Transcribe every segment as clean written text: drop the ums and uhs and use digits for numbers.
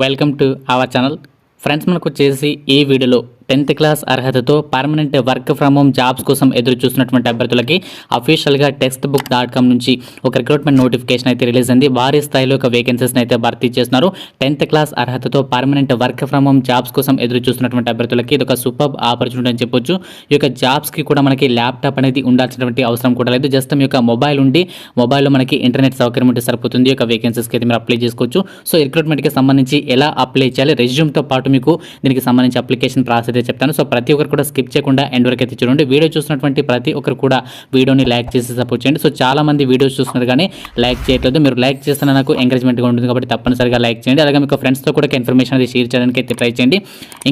Welcome to our channel. Friends, మనకు వచ్చేసి ఈ వీడియోలో 10th క్లాస్ అర్హతతో permanent work from home jobs కోసం ఎదురు చూస్తున్నటువంటి అభ్యర్థులకి అఫీషియల్గా textbook.com నుంచి ఒక రిక్రూట్మెంట్ నోటిఫికేషన్ అయితే రిలీజ్ అయింది. భారీ స్థాయిలో ఒక వేకెన్సీస్ని అయితే భర్తీ చేస్తున్నారు. 10th క్లాస్ అర్హతతో permanent work from home jobs కోసం ఎదురు చూస్తున్నటువంటి అభ్యర్థులకి ఇది ఒక సూపర్ ఆపర్చునిటీ అని చెప్పొచ్చు. ఈ యొక్క జాబ్స్కి కూడా మనకి ల్యాప్టాప్ అనేది ఉండాల్సినటువంటి అవసరం కూడా లేదు. జస్ట్ మీ యొక్క మొబైల్ ఉండి మొబైల్లో మనకి ఇంటర్నెట్ సౌకర్యం ఉంటే సరిపోతుంది. ఈ యొక్క వేకెన్సీస్కి అయితే మీరు అప్లై చేసుకోవచ్చు. సో ఈ రిక్రూట్మెంట్కి సంబంధించి ఎలా అప్లై చేయాలి, రెజ్యూమ్తో పాటు మీకు దీనికి సంబంధించి అప్లికేషన్ ప్రాసెస్ అయితే చెప్తాను. సో ప్రతి ఒక్కరు కూడా స్కిప్ చేయకుండా ఎండ్ వరకు అయితే చూడండి. వీడియో చూసినటువంటి ప్రతి ఒక్కరు కూడా వీడియోని లైక్ చేసి సపోర్ట్ చేయండి. సో చాలా మంది వీడియోస్ చూస్తున్నారు కానీ లైక్ చేయట్లేదు. మీరు లైక్ చేస్తే నాకు ఎంకరేజ్మెంట్గా ఉంటుంది కాబట్టి తప్పనిసరిగా లైక్ చేయండి. అలాగే మీకు ఫ్రెండ్స్తో కూడా ఇన్ఫర్మేషన్ అనేది షేర్ చేయడానికి అయితే ట్రై చేయండి.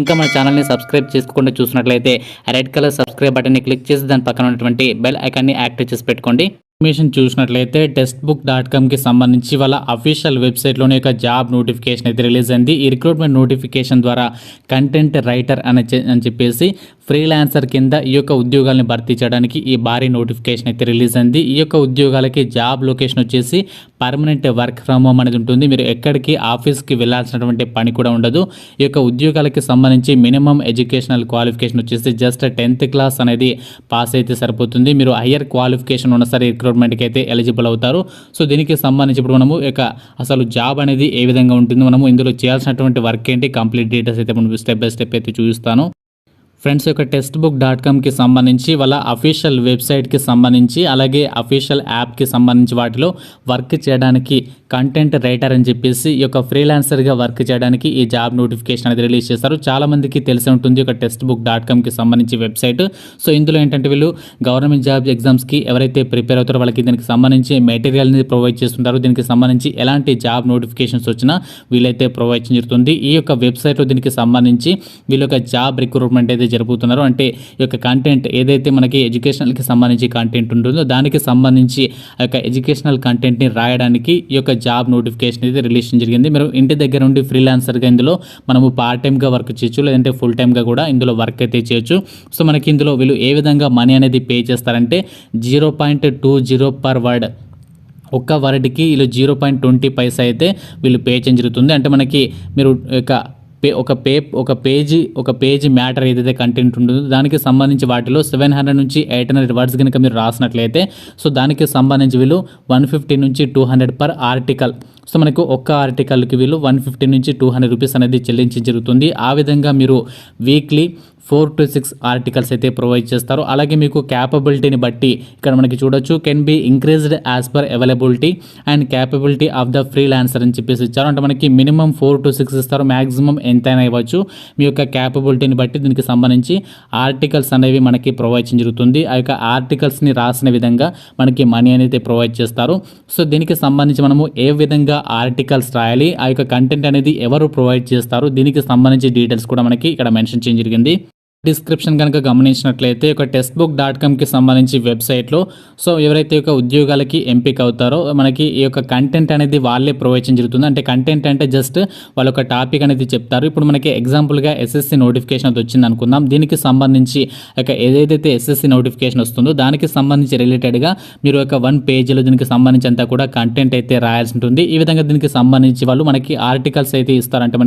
ఇంకా మన ఛానల్ని సబ్స్క్రైబ్ చేసుకోకుండా చూసినట్లయితే రెడ్ కలర్ సబ్స్క్రైబ్ బటన్ని క్లిక్ చేసి దాని పక్కన ఉన్నటువంటి బెల్ ఐకాన్ని యాక్టివ్ చేసి పెట్టుకోండి. ఇన్ఫర్మేషన్ చూసినట్లయితే textbook.comకి సంబంధించి వాళ్ళ అఫీషియల్ వెబ్సైట్లోనే ఒక జాబ్ నోటిఫికేషన్ అయితే రిలీజ్ అయింది. ఈ రిక్రూట్మెంట్ నోటిఫికేషన్ ద్వారా కంటెంట్ రైటర్ అని చెప్పేసి ఫ్రీలాన్సర్ కింద ఈ యొక్క ఉద్యోగాలను భర్తీ చేయడానికి ఈ భారీ నోటిఫికేషన్ అయితే రిలీజ్ అయింది. ఈ యొక్క ఉద్యోగాలకి జాబ్ లొకేషన్ వచ్చేసి పర్మనెంట్ వర్క్ ఫ్రమ్ హోమ్ అనేది ఉంటుంది. మీరు ఎక్కడికి ఆఫీస్కి వెళ్ళాల్సినటువంటి పని కూడా ఉండదు. ఈ యొక్క ఉద్యోగాలకి సంబంధించి మినిమం ఎడ్యుకేషనల్ క్వాలిఫికేషన్ వచ్చేసి జస్ట్ 10th క్లాస్ అనేది పాస్ అయితే సరిపోతుంది. మీరు హయ్యర్ క్వాలిఫికేషన్ ఉన్న సరే రిక్రూట్మెంట్కి అయితే ఎలిజిబుల్ అవుతారు. సో దీనికి సంబంధించి ఇప్పుడు మనము ఇక అసలు జాబ్ అనేది ఏ విధంగా ఉంటుంది, మనము ఇందులో చేయాల్సినటువంటి వర్క్ ఏంటి, కంప్లీట్ డీటెయిల్స్ అయితే మనం స్టెప్ బై స్టెప్ అయితే చూపిస్తాను. ఫ్రెండ్స్, యొక్క textbook.comకి సంబంధించి వాళ్ళ అఫీషియల్ వెబ్సైట్కి సంబంధించి అలాగే అఫీషియల్ యాప్కి సంబంధించి వాటిలో వర్క్ చేయడానికి కంటెంట్ రైటర్ అని చెప్పేసి ఈ యొక్క ఫ్రీలాన్సర్గా వర్క్ చేయడానికి ఈ జాబ్ నోటిఫికేషన్ అనేది రిలీజ్ చేస్తారు. చాలామందికి తెలిసి ఉంటుంది ఒక textbook.comకి సంబంధించి వెబ్సైట్. సో ఇందులో ఏంటంటే వీళ్ళు గవర్నమెంట్ జాబ్ ఎగ్జామ్స్కి ఎవరైతే ప్రిపేర్ అవుతారో వాళ్ళకి దీనికి సంబంధించి మెటీరియల్ని ప్రొవైడ్ చేస్తుంటారు. దీనికి సంబంధించి ఎలాంటి జాబ్ నోటిఫికేషన్స్ వచ్చినా వీళ్ళైతే ప్రొవైడ్ జరుగుతుంది. ఈ యొక్క వెబ్సైట్లో దీనికి సంబంధించి వీళ్ళ యొక్క జాబ్ రిక్రూట్మెంట్ అయితే జరుపుతున్నారు. అంటే ఈ యొక్క కంటెంట్ ఏదైతే మనకి ఎడ్యుకేషనల్కి సంబంధించి కంటెంట్ ఉంటుందో దానికి సంబంధించి ఆ యొక్క ఎడ్యుకేషనల్ కంటెంట్ని రాయడానికి ఈ యొక్క జాబ్ నోటిఫికేషన్ అయితే రిలీజ్ జరిగింది. మీరు ఇంటి దగ్గర ఉండి ఫ్రీలాన్సర్గా ఇందులో మనము పార్ట్ టైమ్గా వర్క్ చేయొచ్చు, లేదంటే ఫుల్ టైమ్గా కూడా ఇందులో వర్క్ అయితే చేయొచ్చు. సో మనకి ఇందులో వీళ్ళు ఏ విధంగా మనీ అనేది పే చేస్తారంటే 0.20 పర్ వర్డ్, ఒక్క వర్డ్కి వీళ్ళు 0.20 పైసా అయితే వీళ్ళు పే చేయడం జరుగుతుంది. అంటే మనకి మీరు ఒక పేజీ మ్యాటర్ ఏదైతే కంటెంట్ ఉంటుందో దానికి సంబంధించి వాటిలో 700 నుంచి 800 వర్డ్స్ కనుక మీరు రాసినట్లయితే సో దానికి సంబంధించి వీళ్ళు 150 నుంచి 200 పర్ ఆర్టికల్. సో మనకు ఒక్క ఆర్టికల్కి వీళ్ళు 150 నుంచి 200 రూపీస్ అనేది చెల్లించి జరుగుతుంది. ఆ విధంగా మీరు వీక్లీ 4 to 6 ఆర్టికల్స్ అయితే ప్రొవైడ్ చేస్తారు. అలాగే మీకు క్యాపబిలిటీని బట్టి ఇక్కడ మనకి చూడొచ్చు, can be increased as per availability and capability of the freelancer అని చెప్పేసి ఇచ్చారు. అంటే మనకి మినిమం 4 to 6 ఇస్తారు, మ్యాక్సిమం ఎంతైనా ఇవ్వచ్చు. మీ యొక్క క్యాపబిలిటీని బట్టి దీనికి సంబంధించి ఆర్టికల్స్ అనేవి మనకి ప్రొవైడ్ చేయడం జరుగుతుంది. ఆ యొక్క ఆర్టికల్స్ని రాసిన విధంగా మనకి మనీ అనేది ప్రొవైడ్ చేస్తారు. సో దీనికి సంబంధించి మనము ఏ విధంగా ఆర్టికల్స్ రాయాలి, ఆ యొక్క కంటెంట్ అనేది ఎవరు ప్రొవైడ్ చేస్తారు, దీనికి సంబంధించి డీటెయిల్స్ కూడా మనకి ఇక్కడ మెన్షన్ చేయడం జరిగింది. డిస్క్రిప్షన్ కనుక గమనించినట్లయితే ఒక textbook.comకి సంబంధించి వెబ్సైట్లో సో ఎవరైతే ఒక ఉద్యోగాలకి ఎంపిక అవుతారో మనకి ఈ యొక్క కంటెంట్ అనేది వాళ్ళే ప్రొవైడ్ చేయడం జరుగుతుంది. అంటే కంటెంట్ అంటే జస్ట్ వాళ్ళ ఒక టాపిక్ అనేది చెప్తారు. ఇప్పుడు మనకి ఎగ్జాంపుల్గా SSC నోటిఫికేషన్ అది వచ్చింది అనుకుందాం. దీనికి సంబంధించి ఏదైతే SSC నోటిఫికేషన్ వస్తుందో దానికి సంబంధించి రిలేటెడ్గా మీరు ఒక 1 పేజీలో దీనికి సంబంధించి అంతా కూడా కంటెంట్ అయితే రాయాల్సి ఉంటుంది. ఈ విధంగా దీనికి సంబంధించి వాళ్ళు మనకి ఆర్టికల్స్ అయితే ఇస్తారంటే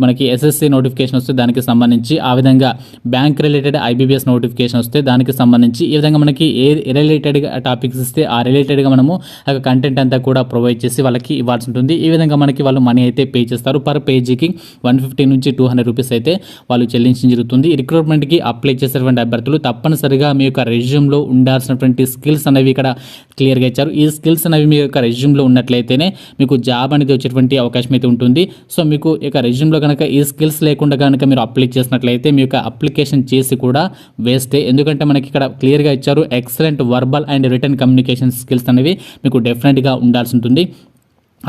మనకి SSC నోటిఫికేషన్ వస్తే దానికి సంబంధించి, ఆ విధంగా బ్యాంక్ రిలేటెడ్ IBPS నోటిఫికేషన్ వస్తే దానికి సంబంధించి, ఈ విధంగా మనకి ఏ రిలేటెడ్గా టాపిక్స్ ఇస్తే ఆ రిలేటెడ్గా మనము ఆ కంటెంట్ అంతా కూడా ప్రొవైడ్ చేసి వాళ్ళకి ఇవ్వాల్సి ఉంటుంది. ఈ విధంగా మనకి వాళ్ళు మనీ అయితే పే చేస్తారు. పర్ పేజీకి 150 నుంచి 200 రూపీస్ అయితే వాళ్ళు చెల్లించడం జరుగుతుంది. ఈ రిక్రూట్మెంట్కి అప్లై చేసేటువంటి అభ్యర్థులు తప్పనిసరిగా మీ యొక్క రెజ్యూమ్లో ఉండాల్సినటువంటి స్కిల్స్ అనేవి ఇక్కడ క్లియర్గా ఇచ్చారు. ఈ స్కిల్స్ అనేవి మీ యొక్క రెజ్యూమ్లో ఉన్నట్లయితేనే మీకు జాబ్ అనేది వచ్చేటువంటి అవకాశం అయితే ఉంటుంది. సో మీకు ఇక రెజ్యూమ్లో కనుక ఈ స్కిల్స్ లేకుండా కనుక మీరు అప్లై చేసినట్లయితే మీ యొక్క అప్లికేషన్ చేసి కూడా వేస్తే, ఎందుకంటే మనకి ఇక్కడ క్లియర్గా ఇచ్చారు excellent verbal and return communication skills అనేవి మీకు డెఫినెట్గా ఉండాల్సి ఉంటుంది.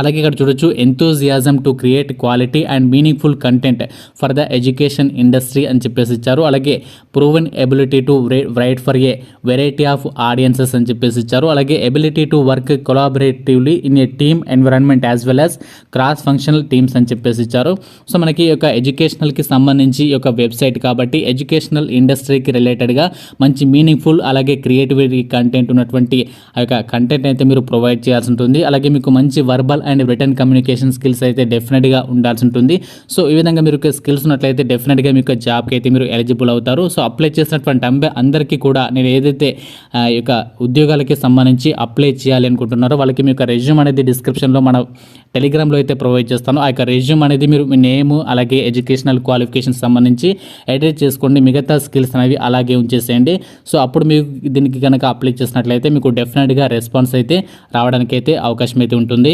అలాగే ఇక్కడ చూడొచ్చు, enthusiasm to create quality and meaningful content for the education industry అని చెప్పేసి ఇచ్చారు. అలాగే proven ability to write for a variety of audiences అని చెప్పేసి ఇచ్చారు. అలాగే ability to work collaboratively in a team environment as well as cross functional teams అని చెప్పేసి ఇచ్చారు. సో మనకి ఈ యొక్క ఎడ్యుకేషనల్కి సంబంధించి ఈ యొక్క వెబ్సైట్ కాబట్టి ఎడ్యుకేషనల్ ఇండస్ట్రీకి రిలేటెడ్గా మంచి మీనింగ్ఫుల్ అలాగే క్రియేటివిటీ కంటెంట్ ఉన్నటువంటి ఆ యొక్క కంటెంట్ అయితే మీరు ప్రొవైడ్ చేయాల్సి ఉంటుంది. అలాగే మీకు మంచి verbal oral and return communication skills అయితే డెఫినెట్గా ఉండాల్సి ఉంటుంది. సో ఈ విధంగా మీరు స్కిల్స్ ఉన్నట్లయితే డెఫినెట్గా మీకు జాబ్కి అయితే మీరు ఎలిజిబుల్ అవుతారు. సో అప్లై చేసినటువంటి అందరికీ కూడా నేను ఏదైతే ఈ యొక్క ఉద్యోగాలకి సంబంధించి అప్లై చేయాలి అనుకుంటున్నారో వాళ్ళకి మీ యొక్క రెజ్యూమ్ అనేది డిస్క్రిప్షన్లో మన టెలిగ్రామ్లో అయితే ప్రొవైడ్ చేస్తాను. ఆ యొక్క రెజ్యూమ్ అనేది మీరు మీ నేమ్ అలాగే ఎడ్యుకేషనల్ క్వాలిఫికేషన్ సంబంధించి ఎడిట్ చేసుకోండి. మిగతా స్కిల్స్ అనేవి అలాగే ఉంచేసేయండి. సో అప్పుడు మీకు దీనికి కనుక అప్లై చేసినట్లయితే మీకు డెఫినెట్గా రెస్పాన్స్ అయితే రావడానికి అయితే అవకాశం అయితే ఉంటుంది.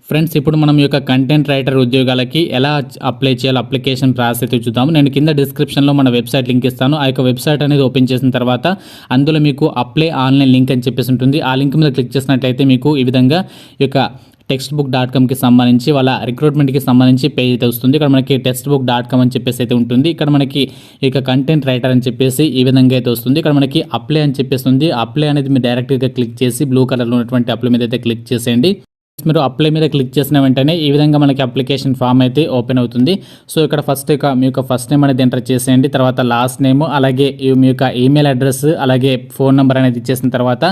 ఫ్రెండ్స్, ఇప్పుడు మనం ఈ యొక్క కంటెంట్ రైటర్ ఉద్యోగాలకి ఎలా అప్లై చేయాలో అప్లికేషన్ ప్రాసెస్ అయితే చూద్దాము. నేను కింద డిస్క్రిప్షన్లో మన వెబ్సైట్ లింక్ ఇస్తాను. ఆ యొక్క వెబ్సైట్ అనేది ఓపెన్ చేసిన తర్వాత అందులో మీకు అప్లై ఆన్లైన్ లింక్ అని చెప్పేసి ఉంటుంది. ఆ లింక్ మీద క్లిక్ చేసినట్లయితే మీకు ఈ విధంగా ఈ యొక్క textbook.comకి సంబంధించి వాళ్ళ రిక్రూట్మెంట్కి సంబంధించి పేజ్ అయితే వస్తుంది. ఇక్కడ మనకి textbook.com అని చెప్పేసి అయితే ఉంటుంది. ఇక్కడ మనకి ఇక కంటెంట్ రైటర్ అని చెప్పేసి ఈ విధంగా అయితే వస్తుంది. ఇక్కడ మనకి అప్లై అని చెప్పేసి ఉంది. అప్లై అనేది మీరు డైరెక్ట్గా క్లిక్ చేసి బ్లూ కలర్లో ఉన్నటువంటి అప్లై మీద అయితే క్లిక్ చేసేయండి. మీరు అప్లై మీద క్లిక్ చేసిన వెంటనే ఈ విధంగా మనకి అప్లికేషన్ ఫామ్ అయితే ఓపెన్ అవుతుంది. సో ఇక్కడ ఫస్ట్ మీ యొక్క ఫస్ట్ నేమ్ అనేది ఎంటర్ చేసేయండి. తర్వాత లాస్ట్ నేమ్ అలాగే మీ యొక్క ఈమెయిల్ అడ్రస్ అలాగే ఫోన్ నెంబర్ అనేది ఇచ్చేసిన తర్వాత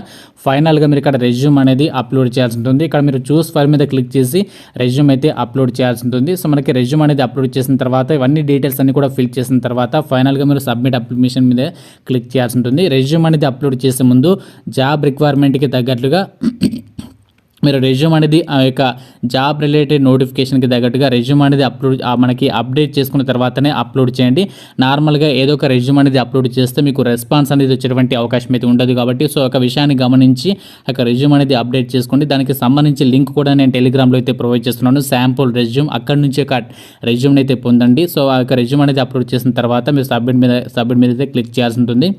ఫైనల్గా మీరు ఇక్కడ రెజ్యూమ్ అనేది అప్లోడ్ చేయాల్సి ఉంటుంది. ఇక్కడ మీరు చూస్ ఫైల్ మీద క్లిక్ చేసి రెజ్యూమ్ అయితే అప్లోడ్ చేయాల్సి ఉంటుంది. సో మనకి రెజ్యూమ్ అనేది అప్లోడ్ చేసిన తర్వాత ఇవన్నీ డీటెయిల్స్ అన్ని కూడా ఫిల్ చేసిన తర్వాత ఫైనల్గా మీరు సబ్మిట్ అప్లికేషన్ మీద క్లిక్ చేయాల్సి ఉంటుంది. రెజ్యూమ్ అనేది అప్లోడ్ చేసే ముందు జాబ్ రిక్వైర్మెంట్కి తగ్గట్లుగా మీరు రెజ్యూమ్ అనేది ఆ యొక్క జాబ్ రిలేటెడ్ నోటిఫికేషన్కి తగ్గట్టుగా రెజ్యూమ్ అనేది మనకి అప్డేట్ చేసుకున్న తర్వాతనే అప్లోడ్ చేయండి. నార్మల్గా ఏదో ఒక రెజ్యూమ్ అనేది అప్లోడ్ చేస్తే మీకు రెస్పాన్స్ అనేది వచ్చేటువంటి అవకాశం అయితే ఉండదు. కాబట్టి సో ఒక విషయాన్ని గమనించి ఆ యొక్క రెజ్యూమ్ అనేది అప్డేట్ చేసుకోండి. దానికి సంబంధించి లింక్ కూడా నేను టెలిగ్రామ్లో అయితే ప్రొవైడ్ చేస్తున్నాను. శాంపుల్ రెజ్యూమ్ అక్కడ నుంచి ఒక రెజ్యూమ్ని అయితే పొందండి. సో ఆ యొక్క రెజ్యూమ్ అనేది అప్లోడ్ చేసిన తర్వాత మీరు సబ్మిట్ మీద అయితే క్లిక్ చేయాల్సి ఉంటుంది.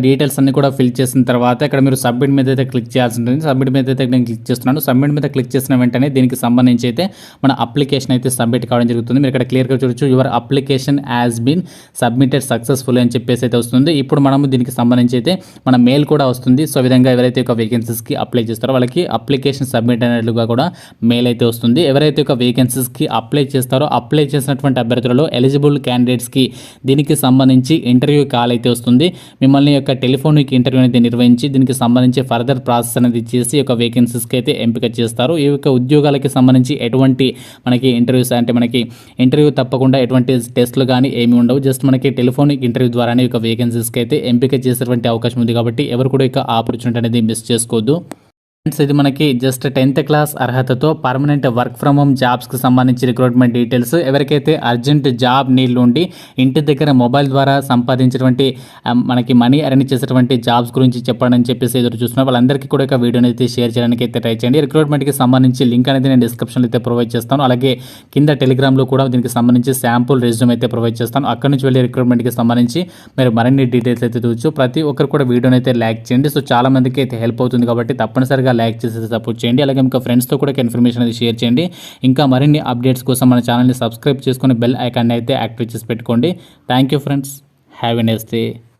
డీటెయిల్స్ అన్ని కూడా ఫిల్ చేసిన తర్వాత ఇక్కడ మీరు సబ్మిట్ మీద అయితే క్లిక్ చేయాల్సి ఉంటుంది. సబ్మిట్ మీద అయితే నేను క్లిక్ చేస్తున్నాను. సబ్మిట్ మీద క్లిక్ చేసిన వెంటనే దీనికి సంబంధించి అయితే మన అప్లికేషన్ అయితే సబ్మిట్ కావడం జరుగుతుంది. మీరు ఇక్కడ క్లియర్గా చూడొచ్చు, your application has been submitted successful అని చెప్పేసి అయితే వస్తుంది. ఇప్పుడు మనము దీనికి సంబంధించి అయితే మన మెయిల్ కూడా వస్తుంది. సో విధంగా ఎవరైతే ఒక వేకెన్సీస్కి అప్లై చేస్తారో వాళ్ళకి అప్లికేషన్ సబ్మిట్ అయినట్లుగా కూడా మెయిల్ అయితే వస్తుంది. ఎవరైతే ఒక వేకెన్సీస్కి అప్లై చేస్తారో అప్లై చేసినటువంటి అభ్యర్థులలో ఎలిజిబుల్ క్యాండిడేట్స్కి దీనికి సంబంధించి ఇంటర్వ్యూ కాల్ అయితే వస్తుంది. మిమ్మల్ని టెలిఫోనిక్ ఇంటర్వ్యూ అనేది నిర్వహించి దీనికి సంబంధించి ఫర్దర్ ప్రాసెస్ అనేది చేసి ఒక వేకెన్సీస్కి అయితే ఎంపిక చేస్తారు. ఈ యొక్క ఉద్యోగాలకి సంబంధించి ఎటువంటి మనకి ఇంటర్వ్యూస్ అంటే మనకి ఇంటర్వ్యూ తప్పకుండా ఎటువంటి టెస్ట్లు కానీ ఏమి ఉండవు. జస్ట్ మనకి టెలిఫోనిక్ ఇంటర్వ్యూ ద్వారానే ఒక వేకెన్సీస్కి అయితే ఎంపిక చేసేటువంటి అవకాశం ఉంది. కాబట్టి ఎవరు కూడా ఇక ఆపర్చునిటీ అనేది మిస్ చేసుకోవద్దు. ఫ్రెండ్స్, ఇది మనకి జస్ట్ 10th క్లాస్ అర్హతతో పర్మనెంట్ వర్క్ ఫ్రమ్ హోమ్ జాబ్స్కి సంబంధించి రిక్రూట్మెంట్ డీటెయిల్స్. ఎవరికైతే అర్జెంట్ జాబ్ నీళ్ళు ఉండి ఇంటి దగ్గర మొబైల్ ద్వారా సంపాదించినటువంటి మనకి మనీ అర్న్ చేసేటువంటి జాబ్స్ గురించి చెప్పాలని చెప్పేసి ఎదురు చూస్తున్నారు వాళ్ళందరికీ కూడా ఒక వీడియోని అయితే షేర్ చేయడానికి అయితే ట్రై చేయండి. రిక్రూట్మెంట్కి సంబంధించి లింక్ అనేది నేను డిస్క్రిప్షన్లో అయితే ప్రొవైడ్ చేస్తాను. అలాగే కింద టెలిగ్రామ్లో కూడా దీనికి సంబంధించి శాంపుల్ రెజ్యూమ్ అయితే ప్రొవైడ్ చేస్తాను. అక్కడ నుంచి వెళ్ళి రిక్రూట్మెంట్కి సంబంధించి మీరు మరిన్ని డీటెయిల్స్ అయితే చూడొచ్చు. ప్రతి ఒక్కరు కూడా వీడియోని అయితే లైక్ చేయండి. సో చాలా మందికి అయితే హెల్ప్ అవుతుంది కాబట్టి తప్పనిసరిగా లైక్ చేసి సపోర్ట్ చేయండి. అలాగే ఇంకా ఫ్రెండ్స్తో కూడా ఇన్ఫర్మేషన్ అనేది షేర్ చేయండి. ఇంకా మరిన్ని అప్డేట్స్ కోసం మన ఛానల్ని సబ్స్క్రైబ్ చేసుకొని బెల్ ఐకాన్ని అయితే యాక్టివేట్ చేసి పెట్టుకోండి. Thank you friends, have a nice day.